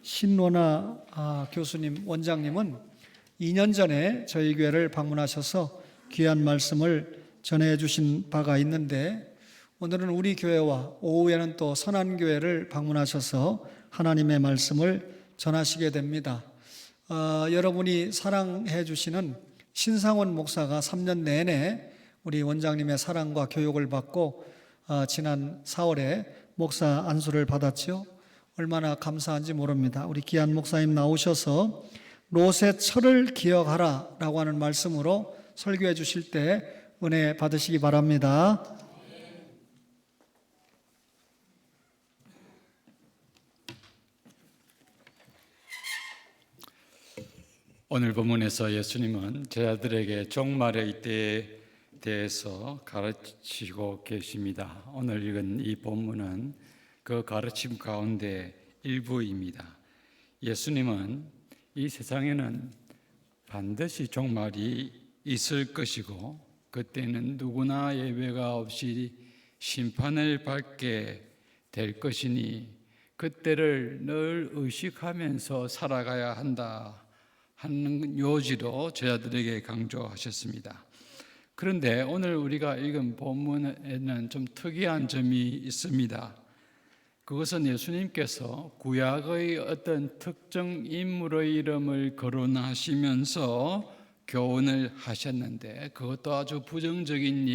신원아 교수님, 원장님은 2년 전에 저희 교회를 방문하셔서 귀한 말씀을 전해주신 바가 있는데, 오늘은 우리 교회와 오후에는 또 선한교회를 방문하셔서 하나님의 말씀을 전하시게 됩니다. 여러분이 사랑해 주시는 신상원 목사가 3년 내내 우리 원장님의 사랑과 교육을 받고 지난 4월에 목사 안수를 받았죠. 얼마나 감사한지 모릅니다. 우리 귀한 목사님 나오셔서 롯의 철을 기억하라 라고 하는 말씀으로 설교해 주실 때 은혜 받으시기 바랍니다. 오늘 본문에서 예수님은 제자들에게 종말의 때에 대해서 가르치고 계십니다. 오늘 읽은 이 본문은 그 가르침 가운데 일부입니다. 예수님은 이 세상에는 반드시 종말이 있을 것이고, 그때는 누구나 예외가 없이 심판을 받게 될 것이니 그때를 늘 의식하면서 살아가야 한다 하는 요지로 제자들에게 강조하셨습니다. 그런데 오늘 우리가 읽은 본문에는 좀 특이한 점이 있습니다. 그것은 예수님께서 구약의 어떤 특정 인물의 이름을 거론하시면서 교훈을 하셨는데, 그것도 아주 부정적인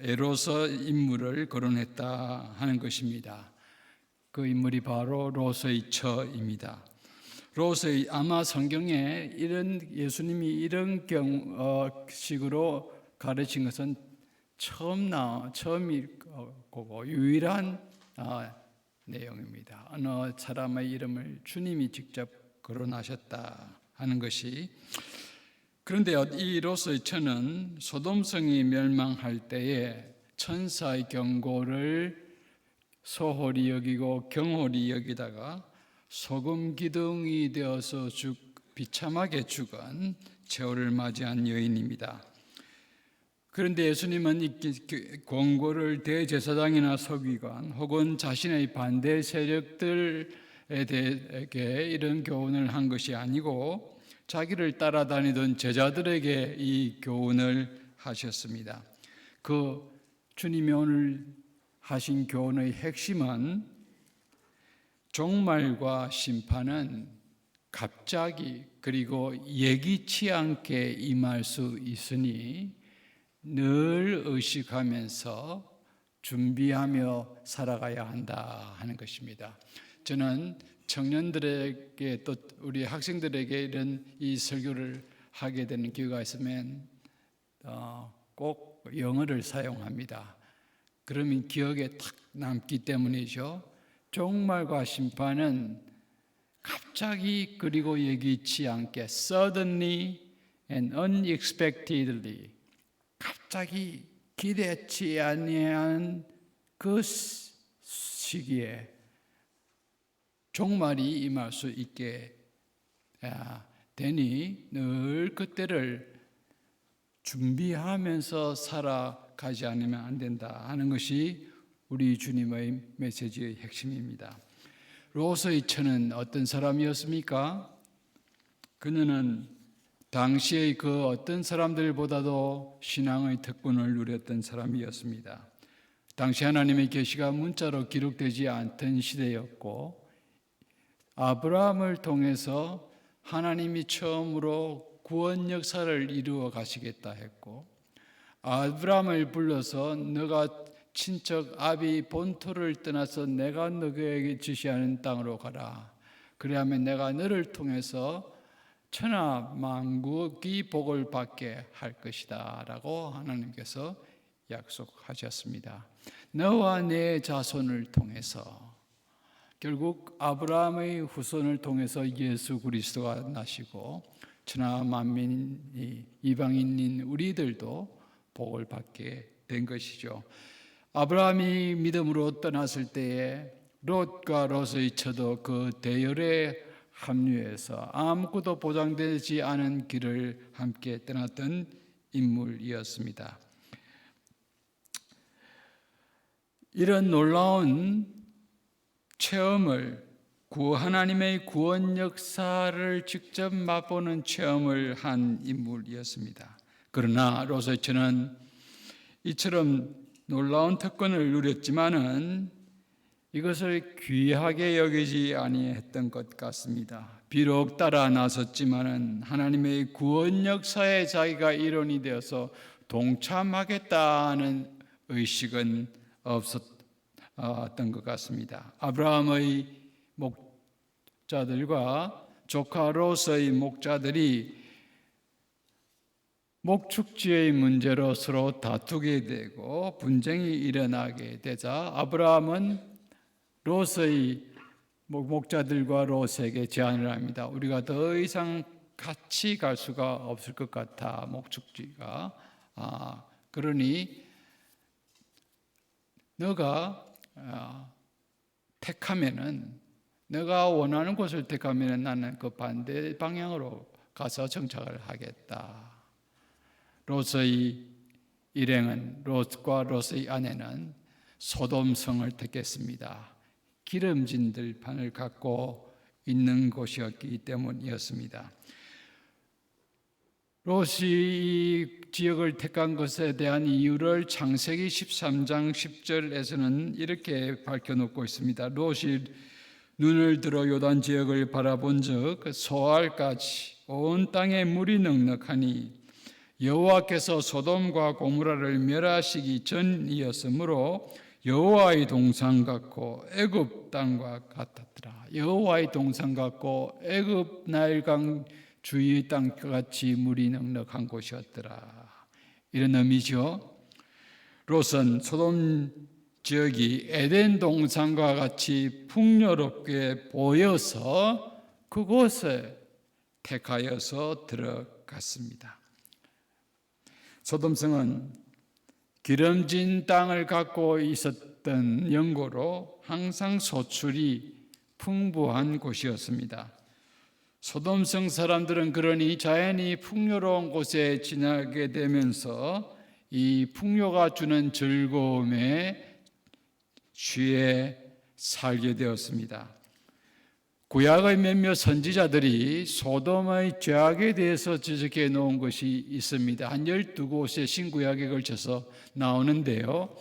예로서 인물을 거론했다 하는 것입니다. 그 인물이 바로 롯의 처입니다. 롯의, 아마 성경에 예수님이 이런 식으로 가르친 것은 처음일 거고 유일한 내용입니다. 어느 사람의 이름을 주님이 직접 거론하셨다 하는 것이. 그런데 이 롯의 처는 소돔성이 멸망할 때에 천사의 경고를 소홀히 여기고 경홀히 여기다가 소금 기둥이 되어서 비참하게 죽은 최후를 맞이한 여인입니다. 그런데 예수님은 이 권고를 대제사장이나 서기관 혹은 자신의 반대 세력들에 대해 이런 교훈을 한 것이 아니고 자기를 따라다니던 제자들에게 이 교훈을 하셨습니다. 그 주님이 오늘 하신 교훈의 핵심은 종말과 심판은 갑자기 그리고 예기치 않게 임할 수 있으니 늘 의식하면서 준비하며 살아가야 한다 하는 것입니다. 저는 청년들에게 또 우리 학생들에게 이런 이 설교를 하게 되는 기회가 있으면 꼭 영어를 사용합니다. 그러면 기억에 탁 남기 때문이죠. 종말과 심판은 갑자기 그리고 예기치 않게 suddenly and unexpectedly, 갑자기 기대치 아니한 그 시기에 종말이 임할 수 있게 되니 늘 그때를 준비하면서 살아가지 않으면 안 된다 하는 것이 우리 주님의 메시지의 핵심입니다. 롯의 처는 어떤 사람이었습니까? 그는 당시의 그 어떤 사람들보다도 신앙의 특권을 누렸던 사람이었습니다. 당시 하나님의 계시가 문자로 기록되지 않던 시대였고, 아브라함을 통해서 하나님이 처음으로 구원 역사를 이루어 가시겠다 했고, 아브라함을 불러서 너가 친척 아비 본토를 떠나서 내가 너에게 지시하는 땅으로 가라. 그래야면 내가 너를 통해서 천하 만국이 복을 받게 할 것이다 라고 하나님께서 약속하셨습니다. 너와 내 자손을 통해서, 결국 아브라함의 후손을 통해서 예수 그리스도가 나시고 천하 만민이 이방인인 우리들도 복을 받게 된 것이죠. 아브라함이 믿음으로 떠났을 때에 롯과 롯의 처도 그 대열에 합류해서 아무것도 보장되지 않은 길을 함께 떠났던 인물이었습니다. 이런 놀라운 체험을 하나님의 구원 역사를 직접 맛보는 체험을 한 인물이었습니다. 그러나 롯은 이처럼 놀라운 특권을 누렸지만은 이것을 귀하게 여기지 아니했던 것 같습니다. 비록 따라 나섰지만은 하나님의 구원 역사에 자기가 일원이 되어서 동참하겠다는 의식은 없었던 것 같습니다. 아브라함의 목자들과 조카 롯의 목자들이 목축지의 문제로 서로 다투게 되고 분쟁이 일어나게 되자 아브라함은 롯의 목자들과 롯에게 제안을 합니다. 우리가 더 이상 같이 갈 수가 없을 것 같아, 목축지가. 그러니 너가 택하면은, 너가 원하는 곳을 택하면은 나는 그 반대 방향으로 가서 정착을 하겠다. 롯의 일행은, 롯과 롯의 아내는 소돔성을 택했습니다. 기름진 들판을 갖고 있는 곳이었기 때문이었습니다. 롯이 이 지역을 택한 것에 대한 이유를 창세기 13장 10절에서는 이렇게 밝혀놓고 있습니다. 롯이 눈을 들어 요단 지역을 바라본 적 소알까지 온 땅에 물이 넉넉하니 여호와께서 소돔과 고모라를 멸하시기 전이었으므로 여호와의 동산 같고 애굽 땅과 같았더라. 여호와의 동산 같고 애굽 나일강 주위 땅같이 물이 넉넉한 곳이었더라. 이런 의미죠. 롯은 소돔 지역이 에덴 동산과 같이 풍요롭게 보여서 그곳에 택하여서 들어갔습니다. 소돔성은 기름진 땅을 갖고 있었던 연고로 항상 소출이 풍부한 곳이었습니다. 소돔성 사람들은 그러니 자연이 풍요로운 곳에 지나게 되면서 이 풍요가 주는 즐거움에 취해 살게 되었습니다. 구약의 몇몇 선지자들이 소돔의 죄악에 대해서 지적해 놓은 것이 있습니다. 한 12곳의 신구약에 걸쳐서 나오는데요.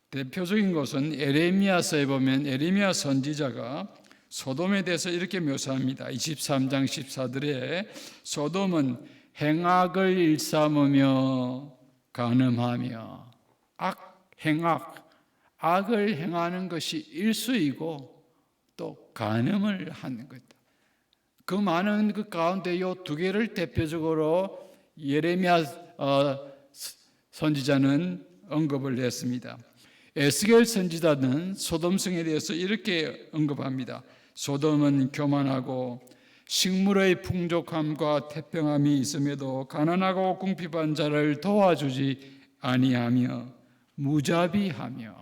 대표적인 것은 에레미야서에 보면 에레미야 선지자가 소돔에 대해서 이렇게 묘사합니다. 23장 14절에 소돔은 행악을 일삼으며 간음하며 악을 행하는 것이 일수이고 또 간음을 하는 것. 그 많은 그 가운데 이 두 개를 대표적으로 예레미야 선지자는 언급을 했습니다. 에스겔 선지자는 소돔성에 대해서 이렇게 언급합니다. 소돔은 교만하고 식물의 풍족함과 태평함이 있음에도 가난하고 궁핍한 자를 도와주지 아니하며 무자비하며,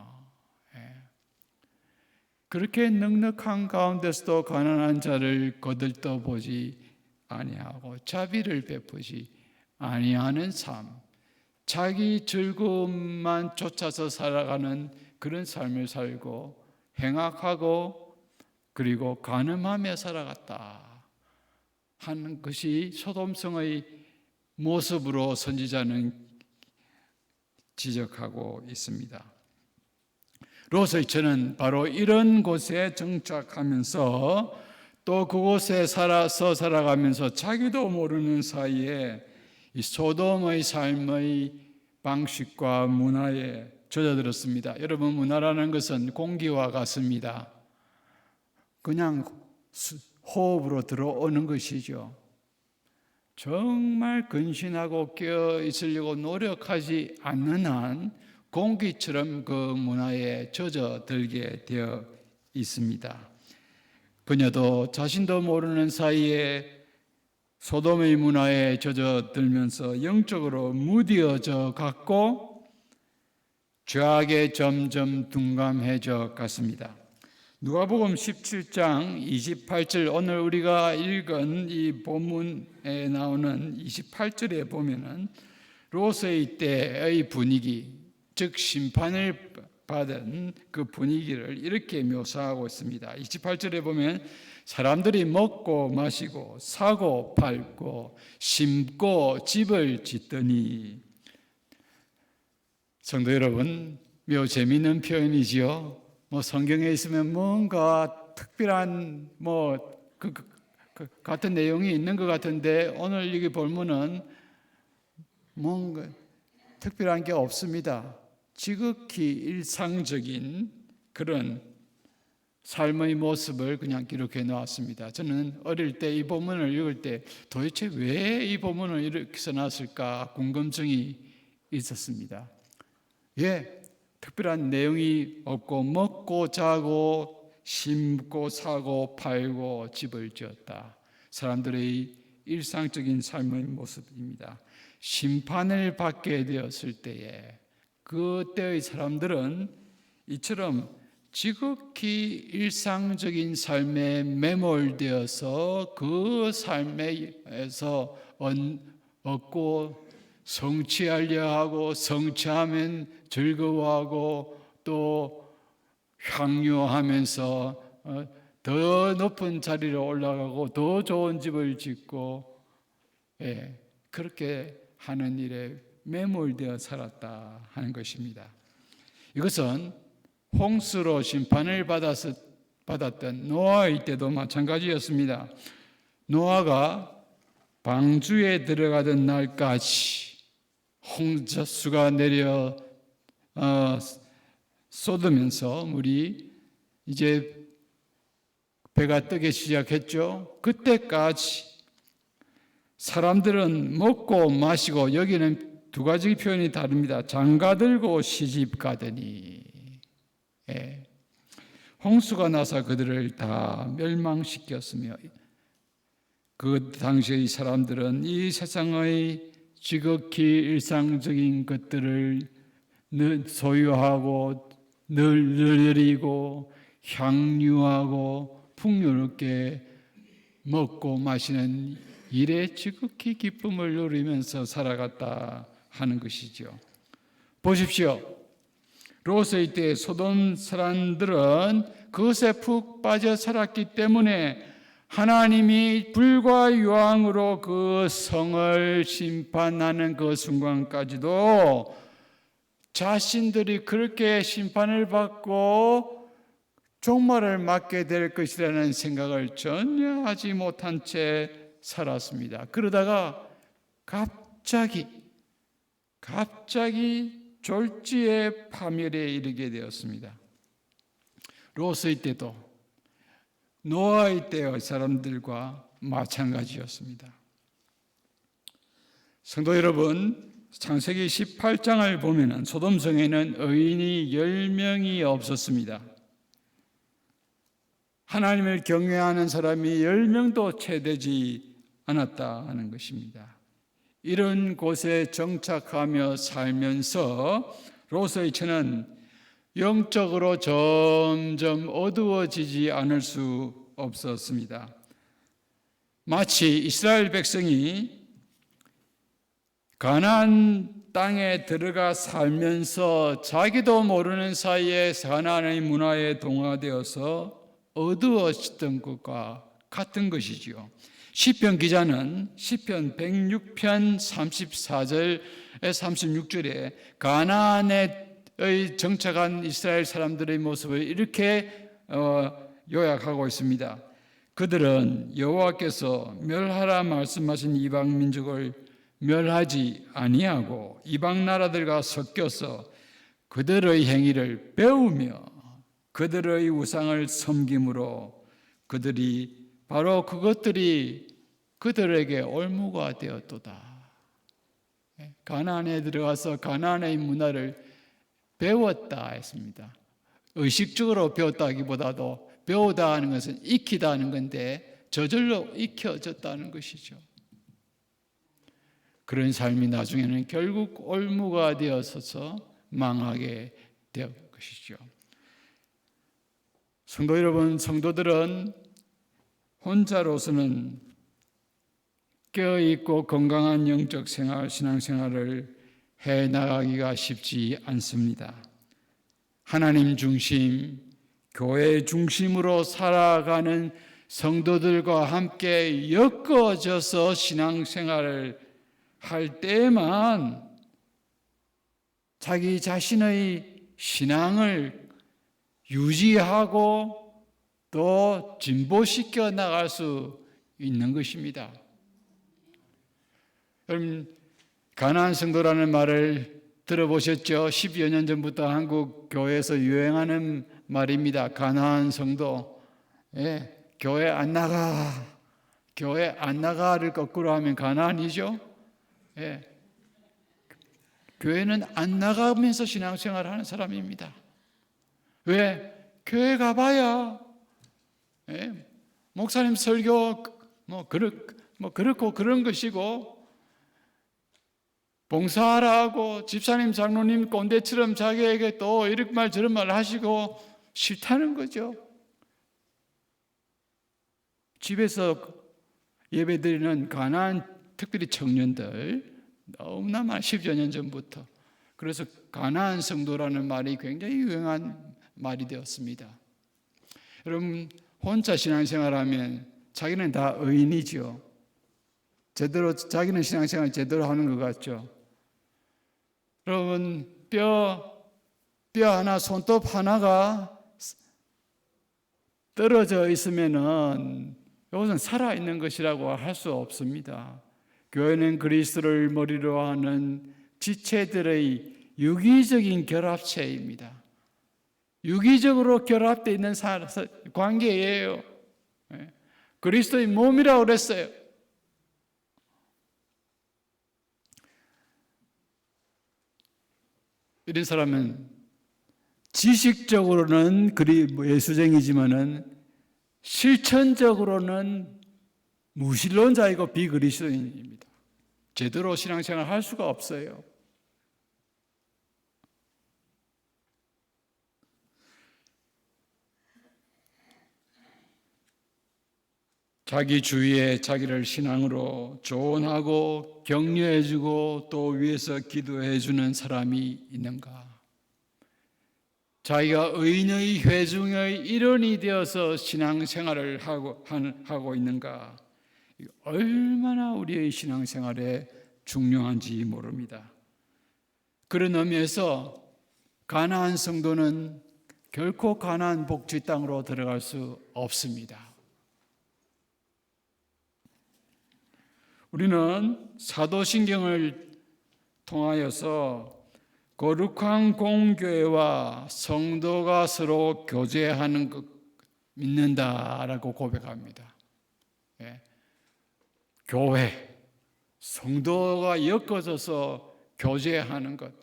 그렇게 넉넉한 가운데서도 가난한 자를 거들떠보지 아니하고 자비를 베푸지 아니하는 삶, 자기 즐거움만 쫓아서 살아가는 그런 삶을 살고 행악하고 그리고 간음하며 살아갔다 하는 것이 소돔성의 모습으로 선지자는 지적하고 있습니다. 롯의 처는 바로 이런 곳에 정착하면서 또 그곳에 살아가면서 자기도 모르는 사이에 이 소돔의 삶의 방식과 문화에 젖어들었습니다. 여러분, 문화라는 것은 공기와 같습니다. 그냥 호흡으로 들어오는 것이죠. 정말 근신하고 깨어 있으려고 노력하지 않는 한 공기처럼 그 문화에 젖어들게 되어 있습니다. 그녀도 자신도 모르는 사이에 소돔의 문화에 젖어들면서 영적으로 무뎌져 갔고 죄악에 점점 둔감해져 갔습니다. 누가복음 17장 28절, 오늘 우리가 읽은 이 본문에 나오는 28절에 보면은 롯의 때의 분위기, 즉 심판을 받은 그 분위기를 이렇게 묘사하고 있습니다. 28절에 보면 사람들이 먹고 마시고 사고 팔고 심고 집을 짓더니, 성도 여러분, 매우 재미있는 표현이지요. 성경에 있으면 뭔가 특별한 같은 내용이 있는 것 같은데, 오늘 여기 본문은 뭔가 특별한 게 없습니다. 지극히 일상적인 그런 삶의 모습을 그냥 기록해 놓았습니다. 저는 어릴 때 이 본문을 읽을 때 도대체 왜 이 본문을 이렇게 써놨을까 궁금증이 있었습니다. 특별한 내용이 없고 먹고 자고 심고 사고 팔고 집을 지었다. 사람들의 일상적인 삶의 모습입니다. 심판을 받게 되었을 때에 그때의 사람들은 이처럼 지극히 일상적인 삶에 매몰되어서 그 삶에서 얻고 성취하려 하고, 성취하면 즐거워하고, 또 향유하면서 더 높은 자리로 올라가고 더 좋은 집을 짓고, 그렇게 하는 일에 매몰되어 살았다 하는 것입니다. 이것은 홍수로 심판을 받았던 노아의 때도 마찬가지였습니다. 노아가 방주에 들어가던 날까지 홍수가 내려 쏟으면서 물이 이제 배가 뜨기 시작했죠. 그때까지 사람들은 먹고 마시고, 여기는 두 가지 표현이 다릅니다. 장가들고 시집 가더니, 홍수가 나서 그들을 다 멸망시켰으며, 그 당시의 사람들은 이 세상의 지극히 일상적인 것들을 소유하고 늘 누리고 향유하고 풍요롭게 먹고 마시는 일에 지극히 기쁨을 누리면서 살아갔다 하는 것이죠. 보십시오. 롯의 때 소돔 사람들은 그것에 푹 빠져 살았기 때문에 하나님이 불과 유황으로 그 성을 심판하는 그 순간까지도 자신들이 그렇게 심판을 받고 종말을 맞게 될 것이라는 생각을 전혀 하지 못한 채 살았습니다. 그러다가 갑자기 졸지의 파멸에 이르게 되었습니다. 롯의 때도 노아의 때의 사람들과 마찬가지였습니다. 성도 여러분, 창세기 18장을 보면 소돔성에는 의인이 10명이 없었습니다. 하나님을 경외하는 사람이 10명도 채 되지 않았다 하는 것입니다. 이런 곳에 정착하며 살면서 롯의 처는 영적으로 점점 어두워지지 않을 수 없었습니다. 마치 이스라엘 백성이 가나안 땅에 들어가 살면서 자기도 모르는 사이에 가나안의 문화에 동화되어서 어두워졌던 것과 같은 것이지요. 시편 기자는 시편 106편 34절 36절에 가나안에 정착한 이스라엘 사람들의 모습을 이렇게 요약하고 있습니다. 그들은 여호와께서 멸하라 말씀하신 이방 민족을 멸하지 아니하고 이방 나라들과 섞여서 그들의 행위를 배우며 그들의 우상을 섬김으로 바로 그것들이 그들에게 올무가 되었도다. 가나안에 들어가서 가나안의 문화를 배웠다 했습니다. 의식적으로 배웠다기보다도 배우다 하는 것은 익히다 하는 건데 저절로 익혀졌다는 것이죠. 그런 삶이 나중에는 결국 올무가 되어서 망하게 될 것이죠. 성도 여러분, 성도들은 혼자로서는 깨어있고 건강한 영적 생활, 신앙생활을 해나가기가 쉽지 않습니다. 하나님 중심, 교회 중심으로 살아가는 성도들과 함께 엮어져서 신앙생활을 할 때만 자기 자신의 신앙을 유지하고 또 진보시켜 나갈 수 있는 것입니다. 여러분, 가나안 성도라는 말을 들어보셨죠? 10여 년 전부터 한국 교회에서 유행하는 말입니다. 가나안 성도. 예, 교회 안 나가. 교회 안 나가를 거꾸로 하면 가나안이죠. 예. 교회는 안 나가면서 신앙생활을 하는 사람입니다. 왜? 교회 가봐야 예, 목사님 설교 그렇고 그런 것이고 봉사하라고 집사님 장로님 꼰대처럼 자기에게 또 이런 말 저런 말 하시고 싫다는 거죠. 집에서 예배드리는 가난한 특별히 청년들 너무나 많이 10여 년 전부터 그래서 가나안 성도라는 말이 굉장히 유행한 말이 되었습니다. 여러분 혼자 신앙생활하면 자기는 다 의인이죠. 제대로 자기는 신앙생활 제대로 하는 것 같죠. 여러분 뼈 하나 손톱 하나가 떨어져 있으면은 이것은 살아 있는 것이라고 할 수 없습니다. 교회는 그리스도를 머리로 하는 지체들의 유기적인 결합체입니다. 유기적으로 결합되어 있는 관계예요. 그리스도의 몸이라고 그랬어요. 이런 사람은 지식적으로는 예수쟁이지만은 실천적으로는 무신론자이고 비그리스도인입니다. 제대로 신앙생활 할 수가 없어요. 자기 주위에 자기를 신앙으로 조언하고 격려해주고 또 위에서 기도해주는 사람이 있는가? 자기가 의인의 회중의 일원이 되어서 신앙생활을 하고 있는가? 얼마나 우리의 신앙생활에 중요한지 모릅니다. 그런 의미에서 가나안 성도는 결코 가나안 복지 땅으로 들어갈 수 없습니다. 우리는 사도신경을 통하여서 거룩한 공교회와 성도가 서로 교제하는 것 믿는다라고 고백합니다. 예. 교회, 성도가 엮어져서 교제하는 것,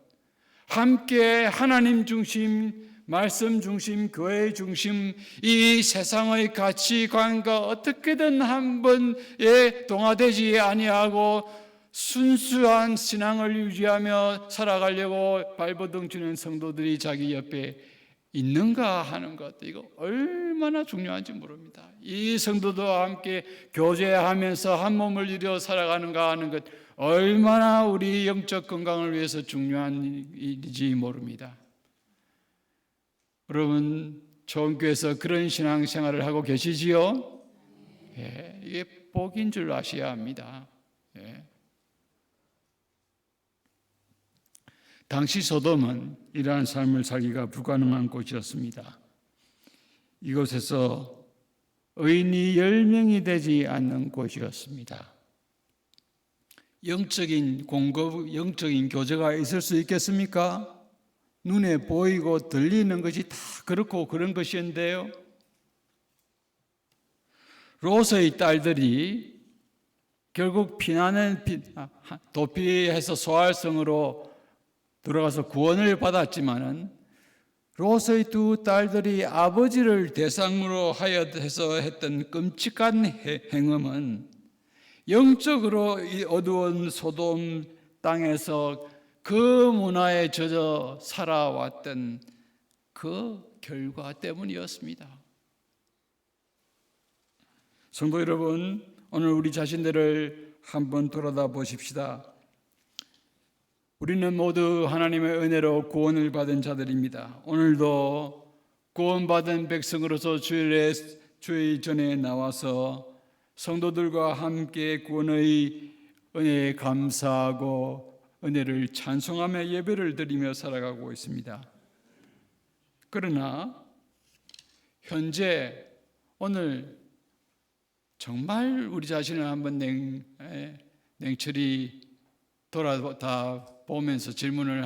함께 하나님 중심, 말씀 중심, 교회 중심, 이 세상의 가치관과 어떻게든 한 번에 동화되지 아니하고 순수한 신앙을 유지하며 살아가려고 발버둥 치는 성도들이 자기 옆에 있는가 하는 것, 이거 얼마나 중요한지 모릅니다. 이 성도들과 함께 교제하면서 한 몸을 이루어 살아가는가 하는 것, 얼마나 우리 영적 건강을 위해서 중요한 일인지 모릅니다. 여러분, 좋은 교회에서 그런 신앙생활을 하고 계시지요? 예, 이게 복인 줄 아셔야 합니다. 예. 당시 소돔은 이러한 삶을 살기가 불가능한 곳이었습니다. 이곳에서 의인이 10명이 되지 않는 곳이었습니다. 영적인 공급, 영적인 교제가 있을 수 있겠습니까? 눈에 보이고 들리는 것이 다 그렇고 그런 것이었는데요. 롯의 딸들이 결국 도피해서 소알성으로 들어가서 구원을 받았지만은 롯의 두 딸들이 아버지를 대상으로 하여서 했던 끔찍한 행음은 영적으로 이 어두운 소돔 땅에서 그 문화에 젖어 살아왔던 그 결과 때문이었습니다. 성도 여러분, 오늘 우리 자신들을 한번 돌아다 보십시다. 우리는 모두 하나님의 은혜로 구원을 받은 자들입니다. 오늘도 구원받은 백성으로서 주의 전에 나와서 성도들과 함께 구원의 은혜에 감사하고 은혜를 찬송하며 예배를 드리며 살아가고 있습니다. 그러나 현재 오늘 정말 우리 자신을 한번 냉철히 돌아다 보면서 질문을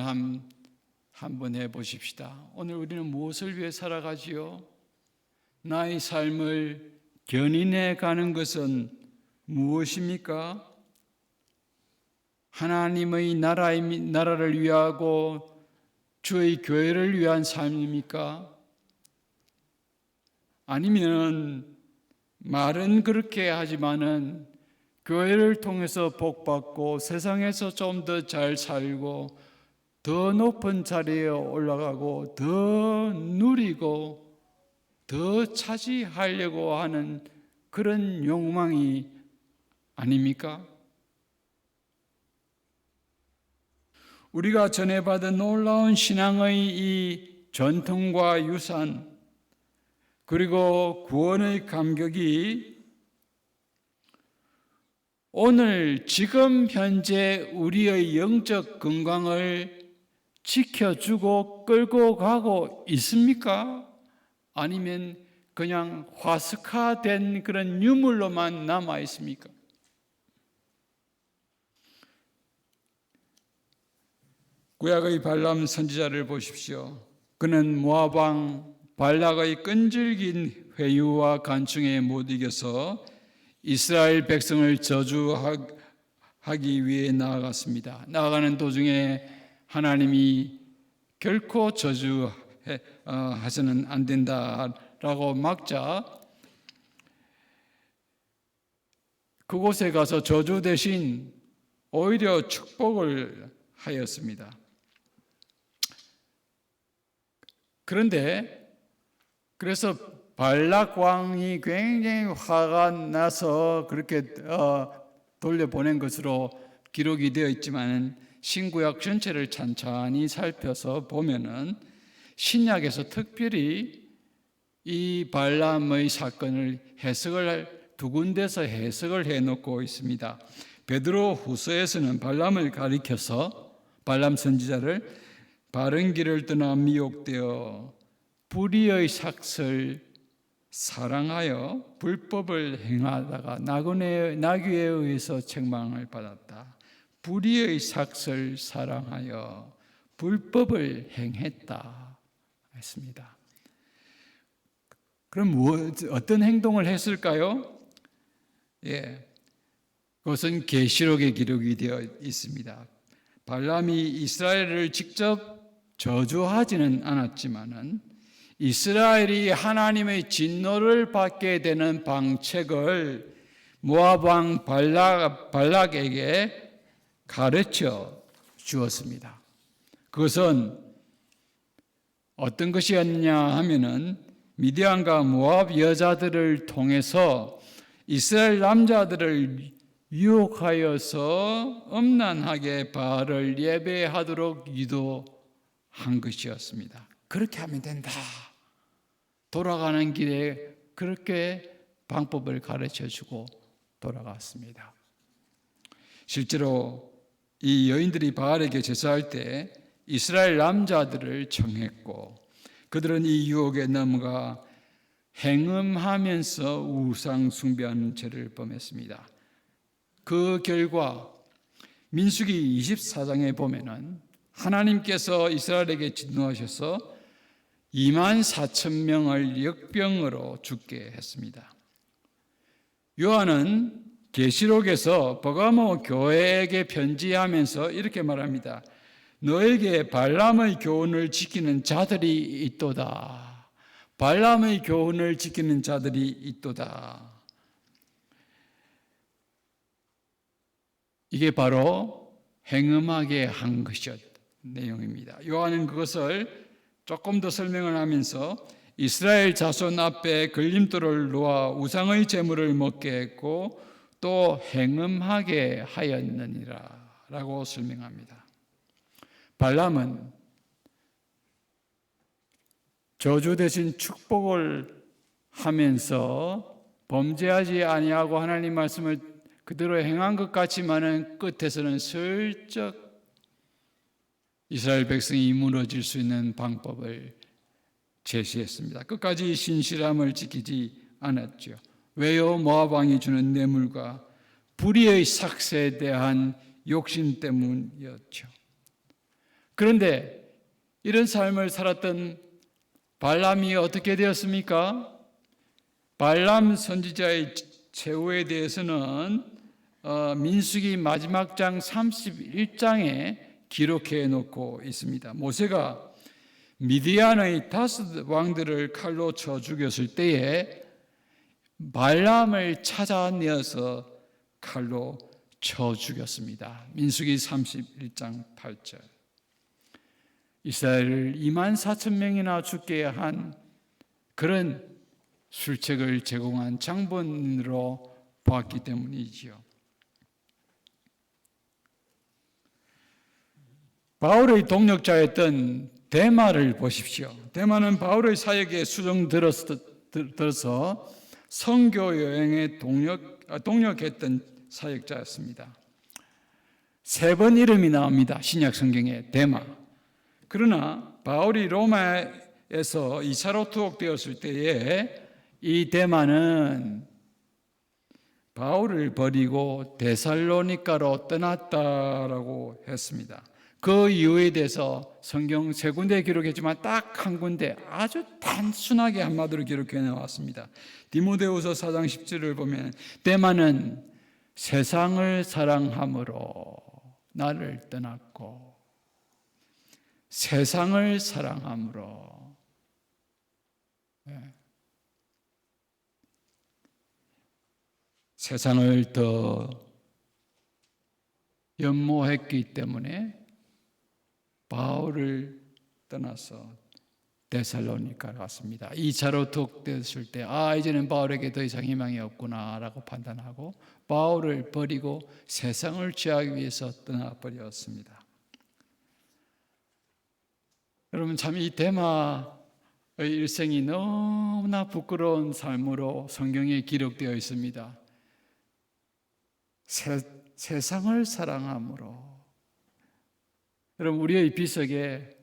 한번 해보십시다. 오늘 우리는 무엇을 위해 살아가지요? 나의 삶을 견인해 가는 것은 무엇입니까? 하나님의 나라를 위하고 주의 교회를 위한 삶입니까? 아니면 말은 그렇게 하지만은 교회를 통해서 복받고 세상에서 좀 더 잘 살고 더 높은 자리에 올라가고 더 누리고 더 차지하려고 하는 그런 욕망이 아닙니까? 우리가 전해받은 놀라운 신앙의 이 전통과 유산 그리고 구원의 감격이 오늘 지금 현재 우리의 영적 건강을 지켜주고 끌고 가고 있습니까? 아니면 그냥 화석화된 그런 유물로만 남아 있습니까? 구약의 발람 선지자를 보십시오. 그는 모압 왕 발락의 끈질긴 회유와 간충에 못 이겨서 이스라엘 백성을 저주하기 위해 나아갔습니다. 나아가는 도중에 하나님이 결코 저주해서는 안 된다라고 막자 그곳에 가서 저주 대신 오히려 축복을 하였습니다. 그래서 발락 왕이 굉장히 화가 나서 그렇게 돌려보낸 것으로 기록이 되어 있지만 신구약 전체를 찬찬히 살펴서 보면은 신약에서 특별히 이 발람의 사건을 두 군데서 해석을 해놓고 있습니다. 베드로 후서에서는 발람을 가리켜서 발람 선지자를 바른 길을 떠나 미혹되어 불의의 삭슬 사랑하여 불법을 행하다가 나귀에 의해서 책망을 받았다. 불의의 삭슬 사랑하여 불법을 행했다 했습니다. 그럼 어떤 행동을 했을까요? 그것은 계시록에 기록이 되어 있습니다. 발람이 이스라엘을 직접 저주하지는 않았지만은 이스라엘이 하나님의 진노를 받게 되는 방책을 모압 왕 발락에게 가르쳐 주었습니다. 그것은 어떤 것이었냐 하면은 미디안과 모압 여자들을 통해서 이스라엘 남자들을 유혹하여서 음란하게 바알을 예배하도록 유도한 것이었습니다. 그렇게 하면 된다. 돌아가는 길에 그렇게 방법을 가르쳐주고 돌아갔습니다. 실제로 이 여인들이 바알에게 제사할 때 이스라엘 남자들을 청했고 그들은 이 유혹에 넘어가 행음하면서 우상 숭배하는 죄를 범했습니다. 그 결과 민수기 24장에 보면은 하나님께서 이스라엘에게 진노하셔서 24,000명을 역병으로 죽게 했습니다. 요한은 계시록에서 버가모 교회에게 편지하면서 이렇게 말합니다. 너에게 발람의 교훈을 지키는 자들이 있도다. 발람의 교훈을 지키는 자들이 있도다. 이게 바로 행음하게 한 것이었던 내용입니다. 요한은 그것을 조금 더 설명을 하면서 이스라엘 자손 앞에 걸림돌을 놓아 우상의 제물을 먹게 했고 또 행음하게 하였느니라 라고 설명합니다. 발람은 저주 대신 축복을 하면서 범죄하지 아니하고 하나님 말씀을 그대로 행한 것 같지만은 끝에서는 슬쩍 이스라엘 백성이 무너질 수 있는 방법을 제시했습니다. 끝까지 신실함을 지키지 않았죠. 왜요? 모압 왕이 주는 뇌물과 불의의 삭세에 대한 욕심 때문이었죠. 그런데 이런 삶을 살았던 발람이 어떻게 되었습니까? 발람 선지자의 최후에 대해서는 민수기 마지막 장 31장에 기록해 놓고 있습니다. 모세가 미디안의 5 왕들을 칼로 쳐 죽였을 때에 발람을 찾아내어서 칼로 쳐 죽였습니다. 민수기 31장 8절. 이스라엘을 24,000명이나 죽게 한 그런 술책을 제공한 장본으로 보았기 때문이지요. 바울의 동역자였던 데마를 보십시오. 데마는 바울의 사역에 수정들어서 선교 여행에 동역했던 사역자였습니다. 3번 이름이 나옵니다. 신약 성경에 데마. 그러나 바울이 로마에서 2차로 투옥되었을 때에 이 데마는 바울을 버리고 데살로니가로 떠났다라고 했습니다. 그 이유에 대해서 성경 3군데 기록했지만 딱 한 군데 아주 단순하게 한마디로 기록해 나왔습니다. 디모데후서 4장 10절을 보면 데마는 세상을 사랑함으로 나를 떠났고 세상을 사랑함으로 세상을 더 연모했기 때문에 바울을 떠나서 데살로니가로 갔습니다. 2차로 투옥됐을 때 이제는 바울에게 더 이상 희망이 없구나라고 판단하고 바울을 버리고 세상을 취하기 위해서 떠나버렸습니다. 여러분 참 이 데마의 일생이 너무나 부끄러운 삶으로 성경에 기록되어 있습니다. 세상을 사랑함으로. 여러분 우리의 비석에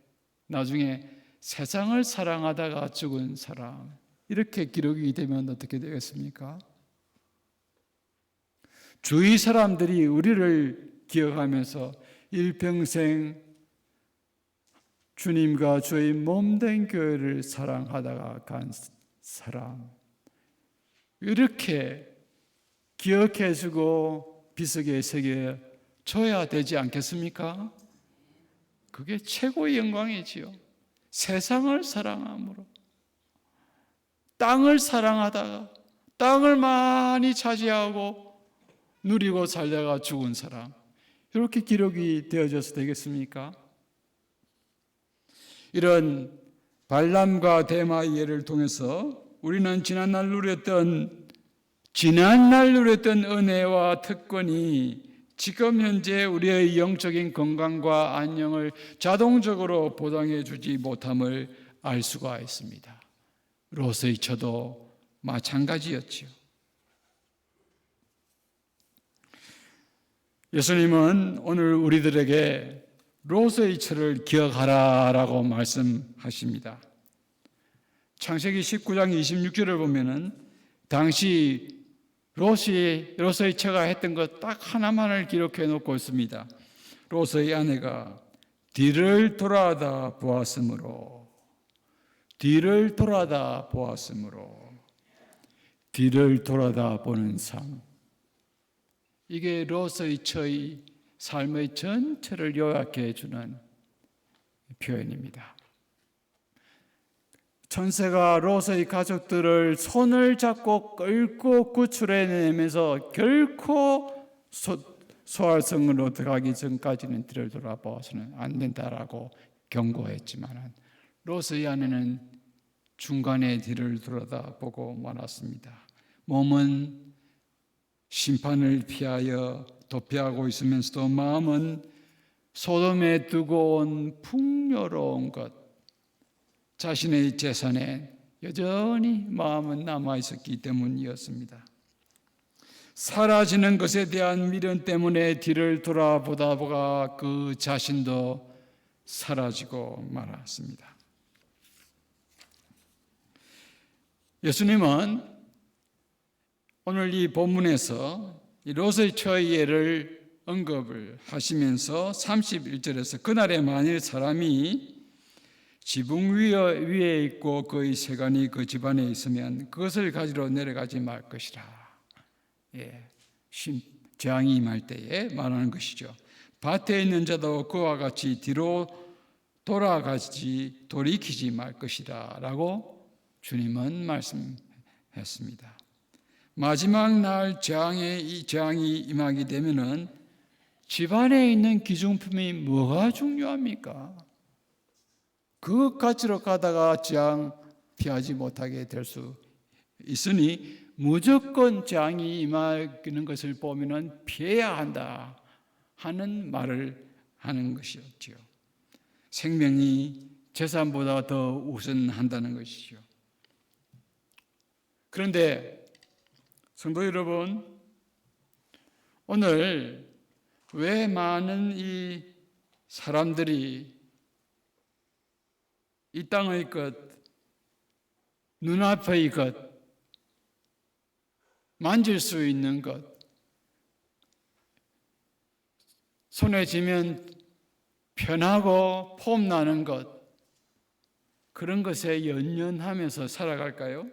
나중에 세상을 사랑하다가 죽은 사람 이렇게 기록이 되면 어떻게 되겠습니까? 주위 사람들이 우리를 기억하면서 일평생 주님과 주의 몸된 교회를 사랑하다가 간 사람 이렇게 기억해주고 비석에 새겨줘야 되지 않겠습니까? 그게 최고의 영광이지요. 세상을 사랑함으로 땅을 사랑하다가 땅을 많이 차지하고 누리고 살다가 죽은 사람 이렇게 기록이 되어져서 되겠습니까? 이런 발람과 데마의 예를 통해서 우리는 지난날 누렸던 은혜와 특권이 지금 현재 우리의 영적인 건강과 안녕을 자동적으로 보장해 주지 못함을 알 수가 있습니다. 롯의 처도 마찬가지였지요. 예수님은 오늘 우리들에게 롯의 처를 기억하라라고 말씀하십니다. 창세기 19장 26절을 보면은 당시 롯의 처가 했던 것 딱 하나만을 기록해 놓고 있습니다. 롯의 아내가 뒤를 돌아다 보았으므로 뒤를 돌아다 보는 삶. 이게 롯의 처의 삶의 전체를 요약해 주는 표현입니다. 천세가 롯의 가족들을 손을 잡고 끌고 구출해내면서 결코 소알성으로 들어가기 전까지는 뒤를 돌아보아서는 안 된다라고 경고했지만 롯의 아내는 중간에 뒤를 돌아다보고 말았습니다. 몸은 심판을 피하여 도피하고 있으면서도 마음은 소돔에 두고 온 풍요로운 것, 자신의 재산에 여전히 마음은 남아 있었기 때문이었습니다. 사라지는 것에 대한 미련 때문에 뒤를 돌아보다가 그 자신도 사라지고 말았습니다. 예수님은 오늘 이 본문에서 이 롯의 처의 예를 언급을 하시면서 31절에서 그날에 만일 사람이 지붕 위에 있고 그의 세간이 그 집안에 있으면 그것을 가지러 내려가지 말 것이라. 재앙이 임할 때에 말하는 것이죠. 밭에 있는 자도 그와 같이 뒤로 돌이키지 말 것이다 라고 주님은 말씀했습니다. 마지막 날 이 재앙이 임하게 되면은 집안에 있는 기중품이 뭐가 중요합니까? 그것 가지러 가다가 재앙 피하지 못하게 될 수 있으니 무조건 재앙이 임하는 것을 보면은 피해야 한다 하는 말을 하는 것이었지요. 생명이 재산보다 더 우선한다는 것이죠. 그런데 성도 여러분, 오늘 왜 많은 이 사람들이 이 땅의 것, 눈앞의 것, 만질 수 있는 것, 손에 쥐면 편하고 폼나는 것, 그런 것에 연연하면서 살아갈까요?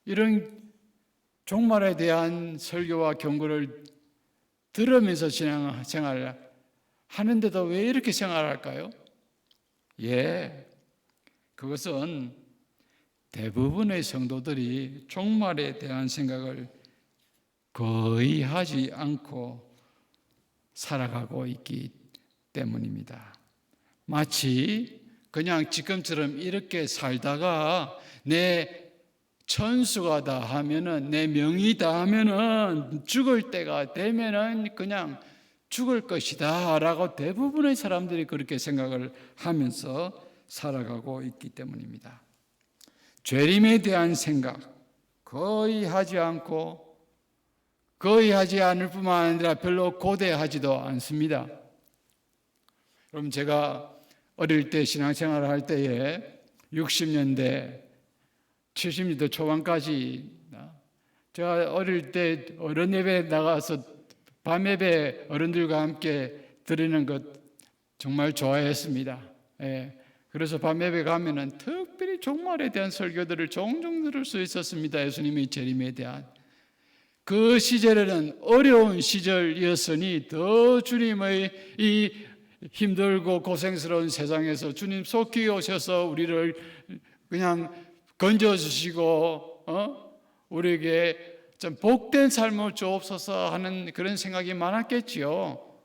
이런 종말에 대한 설교와 경고를 들으면서 신앙생활을 하는데도 왜 이렇게 생활할까요? 그것은 대부분의 성도들이 종말에 대한 생각을 거의 하지 않고 살아가고 있기 때문입니다. 마치 그냥 지금처럼 이렇게 살다가 내 천수가 다 하면은, 내 명이 다 하면은, 죽을 때가 되면은 그냥 죽을 것이다 라고 대부분의 사람들이 그렇게 생각을 하면서 살아가고 있기 때문입니다. 죄림에 대한 생각 거의 하지 않고, 거의 하지 않을 뿐만 아니라 별로 고대하지도 않습니다. 그럼 제가 어릴 때 신앙생활을 할 때에 60년대 70년대 초반까지 제가 어릴 때 어른 예배 나가서 밤 예배 어른들과 함께 드리는 것 정말 좋아했습니다. 그래서 밤 예배 가면은 특별히 종말에 대한 설교들을 종종 들을 수 있었습니다. 예수님의 재림에 대한. 그 시절에는 어려운 시절이었으니 더 주님의 이 힘들고 고생스러운 세상에서 주님 속히 오셔서 우리를 그냥 건져주시고 우리에게 좀 복된 삶을 주옵소서 하는 그런 생각이 많았겠지요.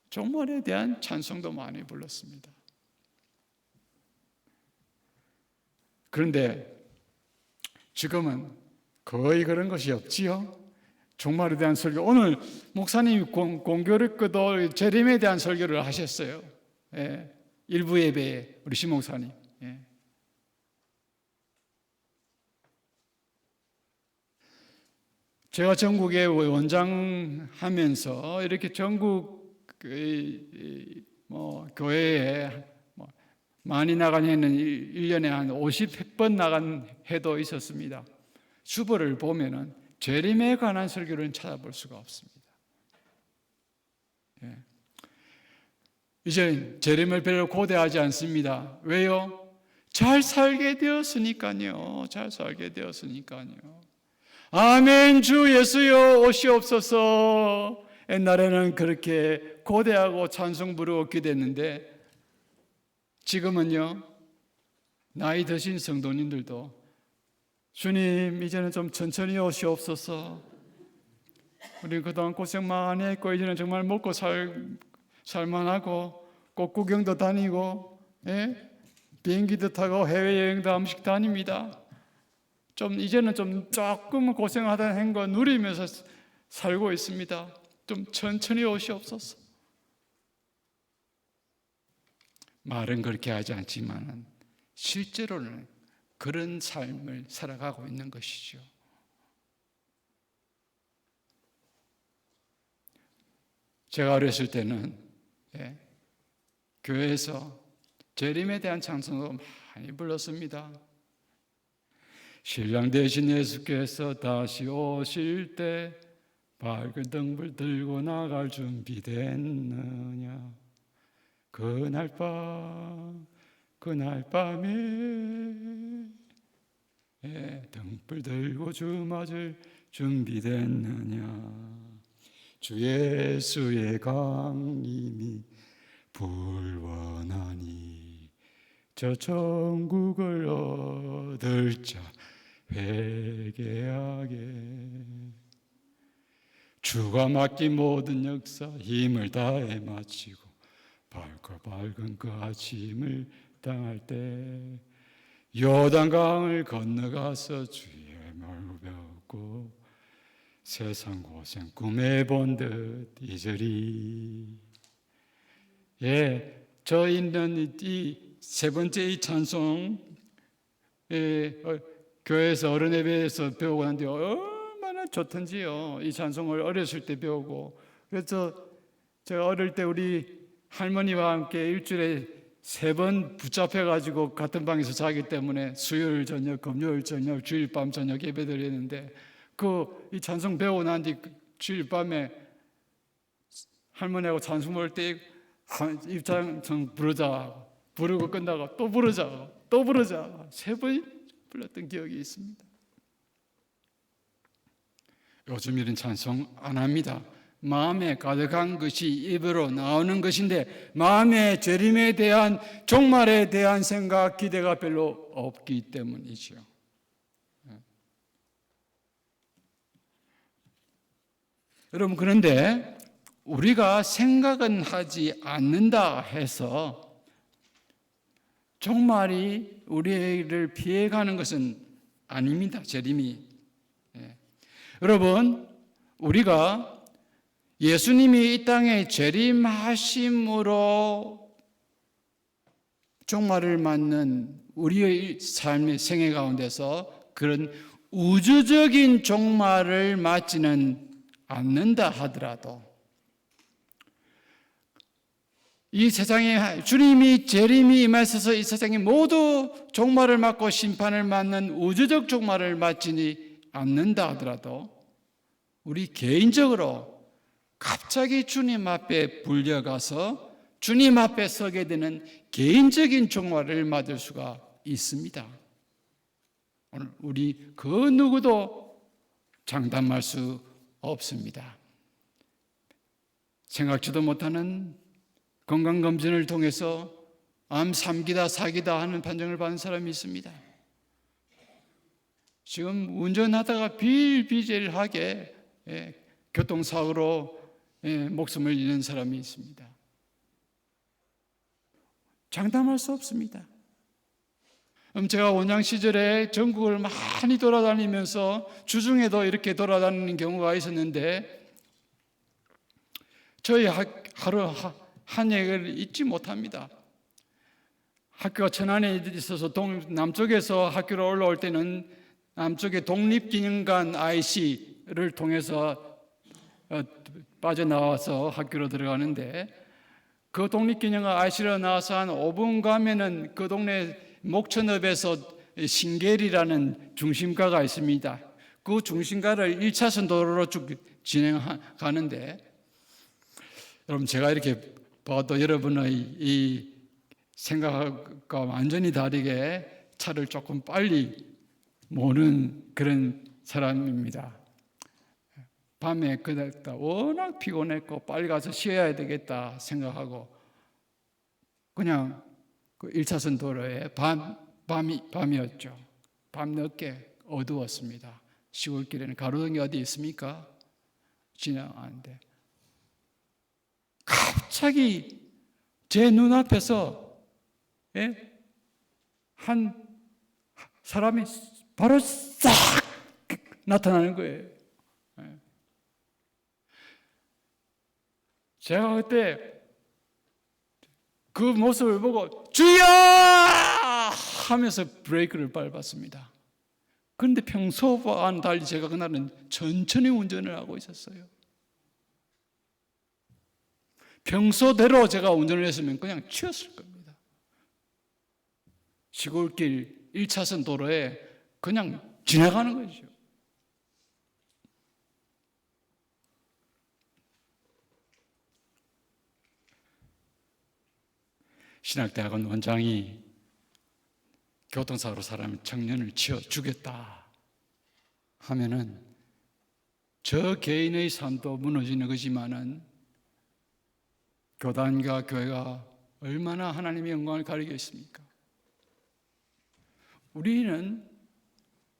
종말에 대한 찬송도 많이 불렀습니다. 그런데 지금은 거의 그런 것이 없지요. 종말에 대한 설교, 오늘 목사님이 공교롭게도 재림에 대한 설교를 하셨어요. 일부 예배에 우리 시 목사님. 제가 전국에 원장 하면서 이렇게 전국 교회에 많이 나간 해는 1년에 한 50번 나간 해도 있었습니다. 주보를 보면은 재림에 관한 설교를 찾아볼 수가 없습니다. 이제 재림을 별로 고대하지 않습니다. 왜요? 잘 살게 되었으니까요. 잘 살게 되었으니까요. 아멘, 주 예수여 오시옵소서. 옛날에는 그렇게 고대하고 찬송 부르고 기도했는데 지금은요, 나이 드신 성도님들도 주님 이제는 좀 천천히 오시옵소서. 우리 그동안 고생 많이 했고 이제는 정말 먹고 살만하고 꽃 구경도 다니고 비행기도 타고 해외여행도 한 번씩 다닙니다. 이제는 조금 고생하다 한 거 누리면서 살고 있습니다. 좀 천천히 오시옵소서. 말은 그렇게 하지 않지만 실제로는 그런 삶을 살아가고 있는 것이죠. 제가 어렸을 때는 교회에서 재림에 대한 찬송을 많이 불렀습니다. 신랑 대신 예수께서 다시 오실 때 밝은 등불 들고 나갈 준비됐느냐. 그날 밤에 등불 들고 주 맞을 준비됐느냐. 주 예수의 강림이 불원하니 저 천국을 얻을 자 회개하게. 주가 맡긴 모든 역사 힘을 다해 마치고 밝고 밝은 그 아침을 당할 때 요단강을 건너가서 주의 말을 배웠고 세상 고생 꿈에 본 듯 잊으리. 저 있는 이 세 번째 이 찬송 교회에서 어른 예배에서 배우고 난뒤 얼마나 좋던지요. 이 찬송을 어렸을 때 배우고, 그래서 제가 어릴 때 우리 할머니와 함께 일주일에 3번 붙잡혀 가지고 같은 방에서 자기 때문에 수요일 저녁, 금요일 저녁, 주일 밤 저녁 예배드리는데 이 찬송 배우고 난 뒤 주일 밤에 할머니하고 찬송 부를 때 입찬송 부르자, 부르고 끝나고 또 부르자, 또 부르자 3번 불렀던 기억이 있습니다. 요즘 이런 찬송 안 합니다. 마음에 가득한 것이 입으로 나오는 것인데 마음의 재림에 대한 종말에 대한 생각, 기대가 별로 없기 때문이죠. 여러분, 그런데 우리가 생각은 하지 않는다 해서 종말이 우리를 피해가는 것은 아닙니다. 재림이. 여러분, 우리가 예수님이 이 땅에 재림하심으로 종말을 맞는 우리의 삶의 생애 가운데서 그런 우주적인 종말을 맞지는 않는다 하더라도 이 세상에 주님이 재림이 임하셔서 이 세상이 모두 종말을 맞고 심판을 맞는 우주적 종말을 맞지 않는다 하더라도 우리 개인적으로 갑자기 주님 앞에 불려가서 주님 앞에 서게 되는 개인적인 종말을 맞을 수가 있습니다. 오늘 우리 그 누구도 장담할 수 없습니다. 생각지도 못하는 건강검진을 통해서 암 3기다 4기다 하는 판정을 받은 사람이 있습니다. 지금 운전하다가 비일비재하게 교통사고로 목숨을 잃는 사람이 있습니다. 장담할 수 없습니다. 제가 원장 시절에 전국을 많이 돌아다니면서 주중에도 이렇게 돌아다니는 경우가 있었는데 저희 하루 한 얘기를 잊지 못합니다. 학교가 천안에 있어서 남쪽에서 학교로 올라올 때는 남쪽의 독립기념관 IC를 통해서 빠져나와서 학교로 들어가는데 그 독립기념관 IC로 나와서 한 5분 가면은 그 동네 목천읍에서 신계리라는 중심가가 있습니다. 그 중심가를 1차선 도로로 쭉 진행하는데 여러분, 제가 이렇게 봐도 여러분의 이 생각과 완전히 다르게 차를 조금 빨리 모는 그런 사람입니다. 밤에 그랬다 워낙 피곤했고 빨리 가서 쉬어야 되겠다 생각하고 그냥 그 1차선 도로에 밤이었죠. 밤늦게 어두웠습니다. 시골길에는 가로등이 어디 있습니까? 지나가는데 갑자기 제 눈앞에서 한 사람이 바로 싹 나타나는 거예요. 제가 그때 그 모습을 보고 주여! 하면서 브레이크를 밟았습니다. 그런데 평소와는 달리 제가 그날은 천천히 운전을 하고 있었어요. 평소대로 제가 운전을 했으면 그냥 치였을 겁니다. 시골길 1차선 도로에 그냥 지나가는 거죠. 신학대학원 원장이 교통사고로 사람 청년을 치어 죽였다 하면은 저 개인의 삶도 무너지는 거지만은 교단과 교회가 얼마나 하나님의 영광을 가리겠습니까? 우리는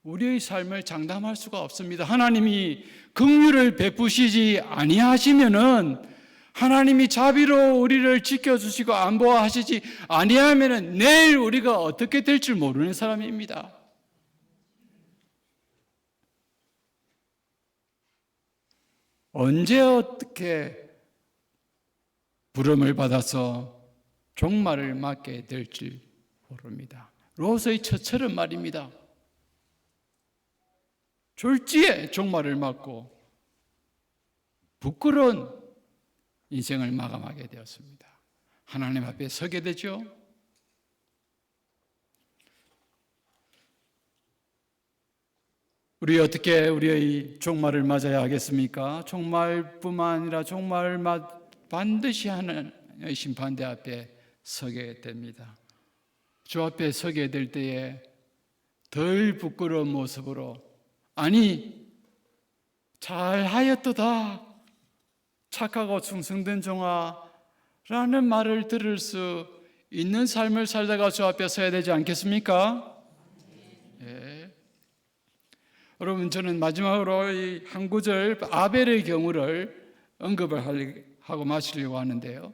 우리의 삶을 장담할 수가 없습니다. 하나님이 긍휼을 베푸시지 아니하시면은, 하나님이 자비로 우리를 지켜주시고 안보하시지 아니하면은 내일 우리가 어떻게 될 줄 모르는 사람입니다. 언제 어떻게 부름을 받아서 종말을 맞게 될지 모릅니다. 롯의 처처럼 말입니다. 졸지에 종말을 맞고 부끄러운 인생을 마감하게 되었습니다. 하나님 앞에 서게 되죠. 우리 어떻게 우리의 종말을 맞아야 하겠습니까? 종말뿐만 아니라 종말을 반드시 하나님의 심판대 앞에 서게 됩니다. 주 앞에 서게 될 때에 덜 부끄러운 모습으로, 아니 잘하였도다 착하고 충성된 종아라는 말을 들을 수 있는 삶을 살다가 주 앞에 서야 되지 않겠습니까? 예. 여러분, 저는 마지막으로 이 한 구절 아벨의 경우를 언급을 하고 마치려고 하는데요.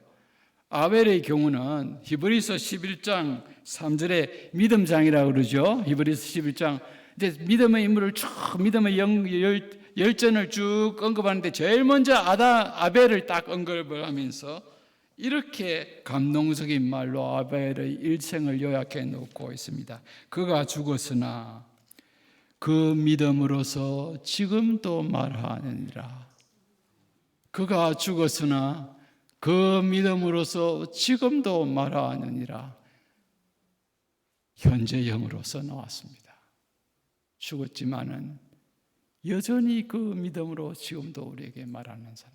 아벨의 경우는 히브리서 11장 3절에 믿음장이라고 그러죠. 히브리서 11장 이제 믿음의 인물을 쭉, 믿음의 열전을 쭉 언급하는데 제일 먼저 아벨을 딱 언급을 하면서 이렇게 감동적인 말로 아벨의 일생을 요약해 놓고 있습니다. 그가 죽었으나 그 믿음으로서 지금도 말하느니라. 그가 죽었으나 그 믿음으로서 지금도 말하느니라. 현재형으로서 나왔습니다. 죽었지만은 여전히 그 믿음으로 지금도 우리에게 말하는 사람.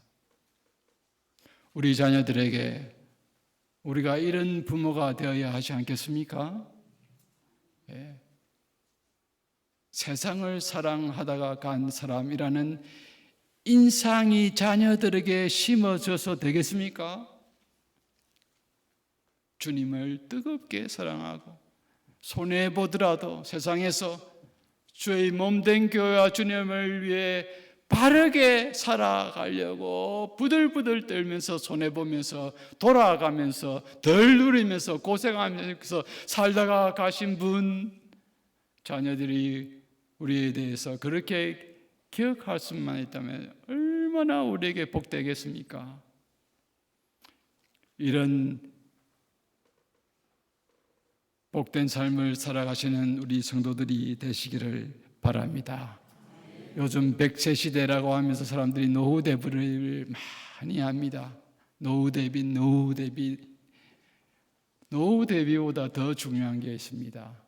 우리 자녀들에게 우리가 이런 부모가 되어야 하지 않겠습니까? 예. 세상을 사랑하다가 간 사람이라는 인상이 자녀들에게 심어져서 되겠습니까? 주님을 뜨겁게 사랑하고 손해보더라도 세상에서 주의 몸된 교회와 주님을 위해 바르게 살아가려고 부들부들 떨면서 손해보면서 돌아가면서 덜 누리면서 고생하면서 살다가 가신 분, 자녀들이 우리에 대해서 그렇게 기억할 수만 있다면 얼마나 우리에게 복되겠습니까? 이런 복된 삶을 살아가시는 우리 성도들이 되시기를 바랍니다. 요즘 100세 시대라고 하면서 사람들이 노후 대비를 많이 합니다. 노후 대비보다 더 중요한 게 있습니다.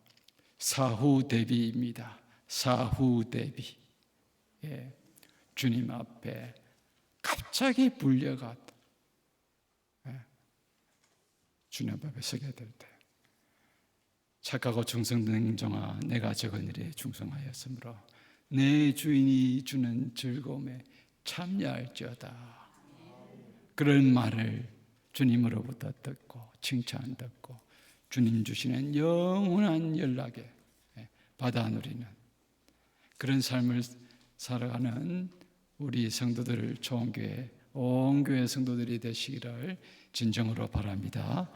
사후 대비입니다. 사후 대비. 예, 주님 앞에 갑자기 불려갔다. 예, 주님 앞에 서게 될 때, 착하고 충성된 종아, 내가 적은 일에 충성하였으므로 내 주인이 주는 즐거움에 참여할지어다. 그런 말을 주님으로부터 듣고 칭찬 듣고 주님 주시는 영원한 연락에 받아 누리는 그런 삶을 살아가는 우리 성도들, 좋은 교회, 온 교회 성도들이 되시기를 진정으로 바랍니다.